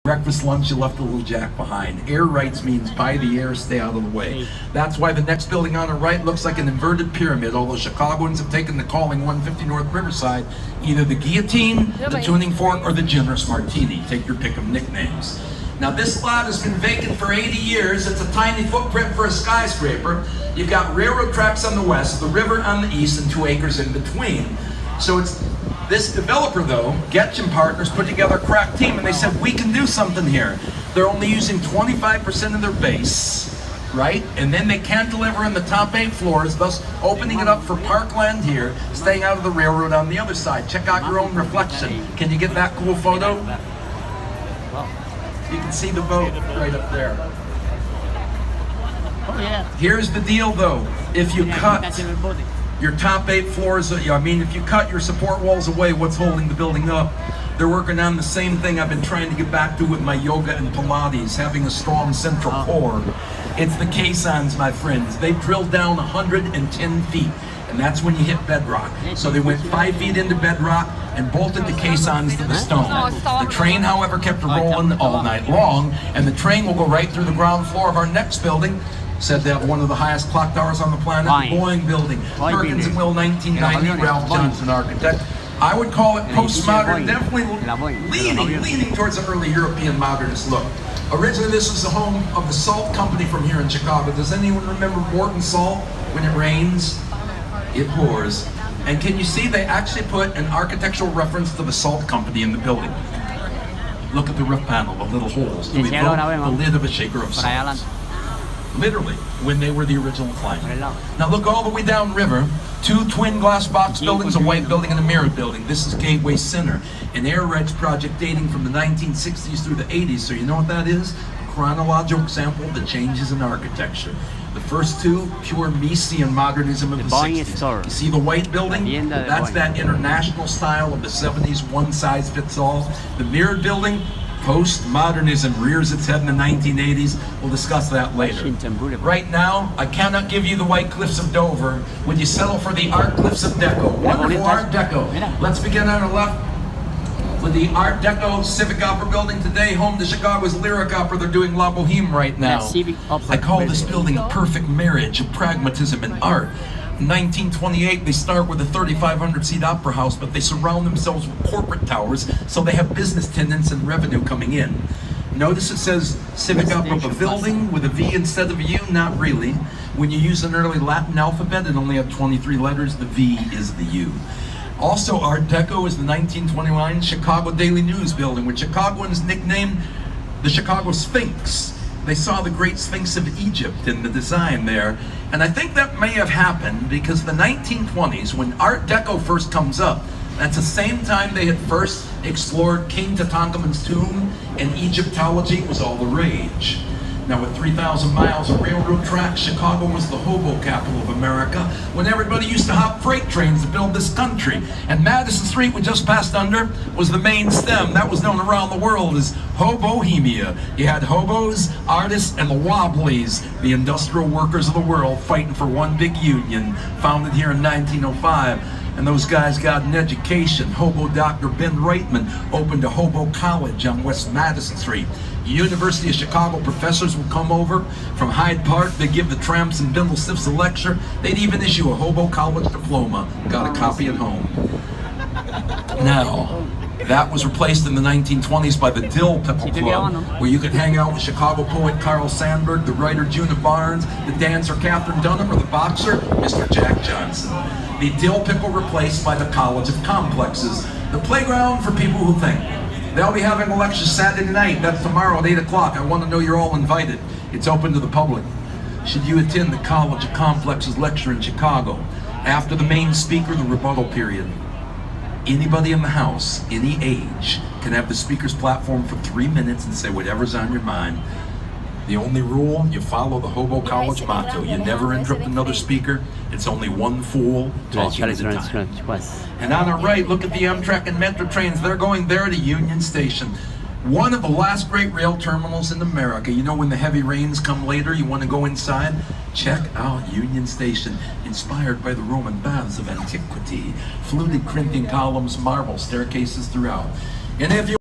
Breakfast, lunch, you left a little jack behind. Air rights means buy the air, stay out of the way. That's why the next building on the right looks like an inverted pyramid, although Chicagoans have taken the calling 150 North Riverside, either the guillotine, the tuning fork, or the generous martini. Take your pick of nicknames. Now this lot has been vacant for 80 years. It's a tiny footprint for a skyscraper. You've got railroad tracks on the west, the river on the east, and 2 acres in between. So it's this developer, though, Getch & Partners, put together a crack team, and they said, we can do something here. They're only using 25% of their base, right? And then they can't deliver in the top 8 floors, thus opening it up for parkland here, staying out of the railroad on the other side. Check out your own reflection. Can you get that cool photo? You can see the boat right up there. Here's the deal, though. If you cut your top 8 floors, if you cut your support walls away, what's holding the building up? They're working on the same thing I've been trying to get back to with my yoga and Pilates, having a strong central core. It's the caissons, my friends. They've drilled down 110 feet, and that's when you hit bedrock. So they went 5 feet into bedrock and bolted the caissons to the stone. The train, however, kept rolling all night long, and the train will go right through the ground floor of our next building. Said to have one of the highest clock towers on the planet, the Boeing building. Perkins and Will, 1990, Ralph Johnson architect. I would call it postmodern, definitely leaning towards an early European modernist look. Originally, this was the home of the salt company from here in Chicago. Does anyone remember Morton Salt? When it rains, it pours. And can you see they actually put an architectural reference to the salt company in the building? Look at the roof panel, the little holes. The lid of a shaker of salt. Literally, when they were the original client. Now look all the way downriver, 2 twin glass box buildings, a white building and a mirrored building. This is Gateway Center, an air rights project dating from the 1960s through the 80s. So you know what that is? A chronological example of the changes in architecture. The first 2, pure Miesian modernism of the 60s. You see the white building? That's that international style of the 70s, one size fits all. The mirrored building, postmodernism rears its head in the 1980s. We'll discuss that later. Right now, I cannot give you the White Cliffs of Dover. Would you settle for the Art Cliffs of Deco? Wonderful Art Deco. Let's begin on the left with the Art Deco Civic Opera building today, home to Chicago's Lyric Opera. They're doing La Boheme right now. I call this building a perfect marriage of pragmatism and art. In 1928, they start with a 3,500-seat opera house, but they surround themselves with corporate towers, so they have business tenants and revenue coming in. Notice it says Civic Opera Pavilion with a V instead of a U? Not really. When you use an early Latin alphabet, it only had 23 letters. The V is the U. Also, Art Deco is the 1929 Chicago Daily News building, which Chicagoans nicknamed the Chicago Sphinx. They saw the Great Sphinx of Egypt in the design there. And I think that may have happened because the 1920s, when Art Deco first comes up, that's the same time they had first explored King Tutankhamun's tomb, and Egyptology was all the rage. Now with 3,000 miles of railroad tracks, Chicago was the hobo capital of America, when everybody used to hop freight trains to build this country. And Madison Street, we just passed under, was the main stem. That was known around the world as Hobohemia. You had hobos, artists, and the Wobblies, the industrial workers of the world, fighting for one big union, founded here in 1905. And those guys got an education. Hobo Dr. Ben Reitman opened a Hobo College on West Madison Street. University of Chicago professors would come over from Hyde Park. They'd give the tramps and bindle stiffs a lecture. They'd even issue a Hobo College diploma. Got a copy at home. Now, that was replaced in the 1920s by the Dill Pickle Club, where you could hang out with Chicago poet Carl Sandburg, the writer Juna Barnes, the dancer Katherine Dunham, or the boxer Mr. Jack Johnson. The Dill Pickle replaced by the College of Complexes, the playground for people who think. They'll be having a lecture Saturday night. That's tomorrow at 8 o'clock. I want to know you're all invited. It's open to the public. Should you attend the College of Complexes lecture in Chicago, after the main speaker, the rebuttal period, anybody in the house, any age, can have the speaker's platform for 3 minutes and say whatever's on your mind. The only rule, you follow the Hobo College motto. You never interrupt another speaker. It's only one fool talking at a time. And on our right, look at the Amtrak and Metro trains. They're going there to Union Station. One of the last great rail terminals in America. You know, when the heavy rains come later, you want to go inside? Check out Union Station, inspired by the Roman baths of antiquity. Fluted Corinthian columns, marble staircases throughout. And if you